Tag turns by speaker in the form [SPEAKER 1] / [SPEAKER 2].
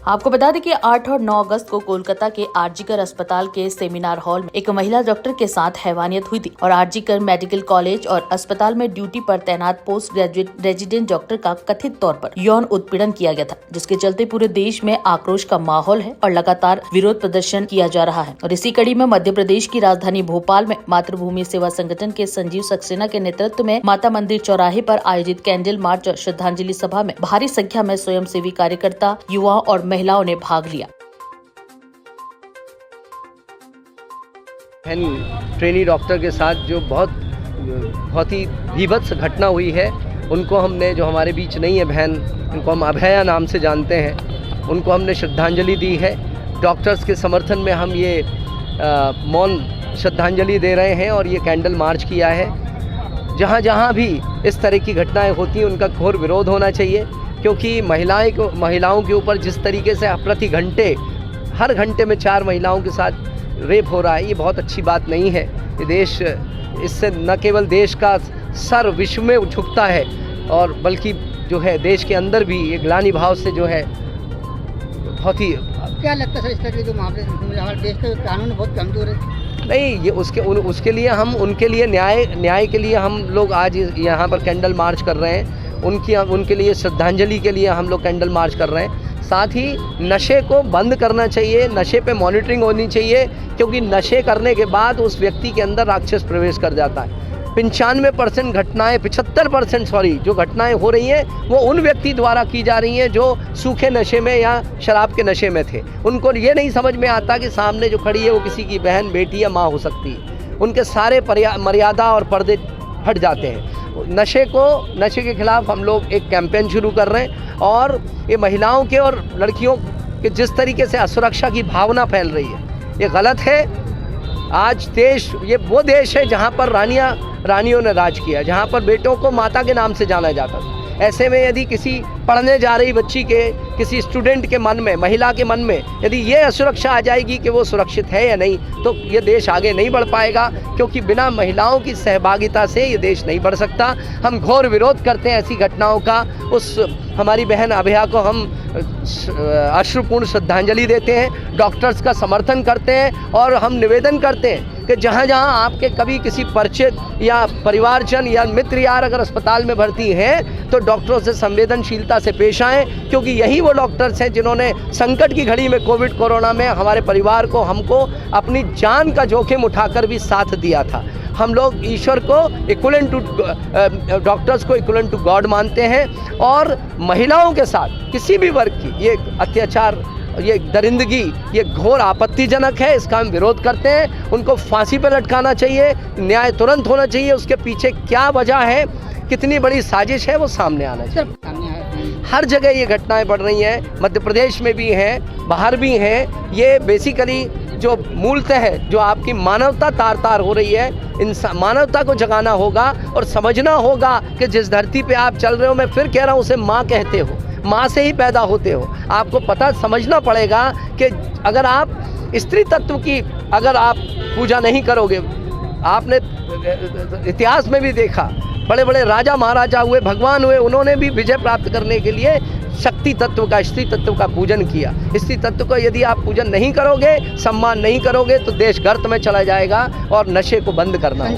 [SPEAKER 1] आपको बता दें कि 8 और 9 अगस्त को कोलकाता के आरजीकर अस्पताल के सेमिनार हॉल में एक महिला डॉक्टर के साथ हैवानियत हुई थी और आरजीकर मेडिकल कॉलेज और अस्पताल में ड्यूटी पर तैनात पोस्ट ग्रेजुएट रेजिडेंट डॉक्टर का कथित तौर पर यौन उत्पीड़न किया गया था, जिसके चलते पूरे देश में आक्रोश का माहौल है और लगातार विरोध प्रदर्शन किया जा रहा है। और इसी कड़ी में मध्य प्रदेश की राजधानी भोपाल में मातृभूमि सेवा संगठन के संजीव सक्सेना के नेतृत्व में माता मंदिर चौराहे पर आयोजित कैंडल मार्च और श्रद्धांजलि सभा में भारी संख्या में स्वयंसेवी कार्यकर्ता, युवा और महिलाओं ने भाग लिया।
[SPEAKER 2] ट्रेनी डॉक्टर के साथ जो बहुत ही भीभत्स घटना हुई है, उनको हमने, जो हमारे बीच नहीं है बहन, उनको हम अभया नाम से जानते हैं, उनको हमने श्रद्धांजलि दी है। डॉक्टर्स के समर्थन में हम ये मौन श्रद्धांजलि दे रहे हैं और ये कैंडल मार्च किया है। जहाँ जहाँ भी इस तरह की घटनाएं होती हैं उनका घोर विरोध होना चाहिए, क्योंकि महिलाओं के ऊपर जिस तरीके से प्रति घंटे, हर घंटे में 4 महिलाओं के साथ रेप हो रहा है, ये बहुत अच्छी बात नहीं है। ये देश, इससे न केवल देश का सर विश्व में झुकता है और बल्कि जो है देश के अंदर भी एक ग्लानि भाव से जो है बहुत ही।
[SPEAKER 3] क्या लगता है सर, इस तरह के जो मामले हमारे देश का कानून बहुत कमजोर है?
[SPEAKER 2] नहीं, ये उसके लिए हम, उनके लिए न्याय के लिए हम लोग आज यहाँ पर कैंडल मार्च कर रहे हैं। उनके लिए श्रद्धांजलि के लिए हम लोग कैंडल मार्च कर रहे हैं। साथ ही नशे को बंद करना चाहिए, नशे पे मॉनिटरिंग होनी चाहिए, क्योंकि नशे करने के बाद उस व्यक्ति के अंदर राक्षस प्रवेश कर जाता है। 95% घटनाएं, 75% जो घटनाएं हो रही हैं वो उन व्यक्ति द्वारा की जा रही हैं जो सूखे नशे में या शराब के नशे में थे। उनको ये नहीं समझ में आता कि सामने जो खड़ी है वो किसी की बहन, बेटी या माँ हो सकती है। उनके सारे मर्यादा और पर्दे हट जाते हैं। नशे के खिलाफ हम लोग एक कैंपेन शुरू कर रहे हैं और ये महिलाओं के और लड़कियों के जिस तरीके से असुरक्षा की भावना फैल रही है, ये गलत है। आज देश, ये वो देश है जहाँ पर रानियों ने राज किया, जहाँ पर बेटों को माता के नाम से जाना जाता था। ऐसे में यदि किसी पढ़ने जा रही बच्ची के, किसी स्टूडेंट के मन में, महिला के मन में यदि ये असुरक्षा आ जाएगी कि वो सुरक्षित है या नहीं, तो ये देश आगे नहीं बढ़ पाएगा, क्योंकि बिना महिलाओं की सहभागिता से ये देश नहीं बढ़ सकता। हम घोर विरोध करते हैं ऐसी घटनाओं का। उस हमारी बहन अभया को हम अश्रुपूर्ण श्रद्धांजलि देते हैं, डॉक्टर्स का समर्थन करते हैं और हम निवेदन करते हैं कि जहाँ जहाँ आपके कभी किसी परिचित या परिवारजन या मित्र यार अगर अस्पताल में भर्ती हैं, तो डॉक्टरों से संवेदनशीलता से पेश आएँ, क्योंकि यही वो डॉक्टर्स हैं जिन्होंने संकट की घड़ी में, कोरोना में हमारे परिवार को, हमको अपनी जान का जोखिम उठाकर भी साथ दिया था। हम लोग ईश्वर को इक्विवेलेंट टू, डॉक्टर्स को इक्विवेलेंट टू गॉड मानते हैं और महिलाओं के साथ किसी भी वर्ग की ये अत्याचार, ये दरिंदगी, ये घोर आपत्तिजनक है। इसका हम विरोध करते हैं। उनको फांसी पर लटकाना चाहिए, न्याय तुरंत होना चाहिए। उसके पीछे क्या वजह है, कितनी बड़ी साजिश है, वो सामने आना चाहिए। हर जगह ये घटनाएं बढ़ रही हैं, मध्य प्रदेश में भी हैं, बाहर भी हैं। ये बेसिकली जो मूलतः है, जो आपकी मानवता तार हो रही है, इंसान, मानवता को जगाना होगा और समझना होगा कि जिस धरती पे आप चल रहे हो, मैं फिर कह रहा हूँ, उसे माँ कहते हो, माँ से ही पैदा होते हो। आपको पता समझना पड़ेगा कि अगर आप स्त्री तत्व की अगर आप पूजा नहीं करोगे, आपने इतिहास में भी देखा, बड़े बड़े राजा महाराजा हुए, भगवान हुए, उन्होंने भी विजय प्राप्त करने के लिए शक्ति तत्व का, स्त्री तत्व का पूजन किया। स्त्री तत्व का यदि आप पूजन नहीं करोगे, सम्मान नहीं करोगे, तो देश गर्त में चला जाएगा और नशे को बंद करना होगा।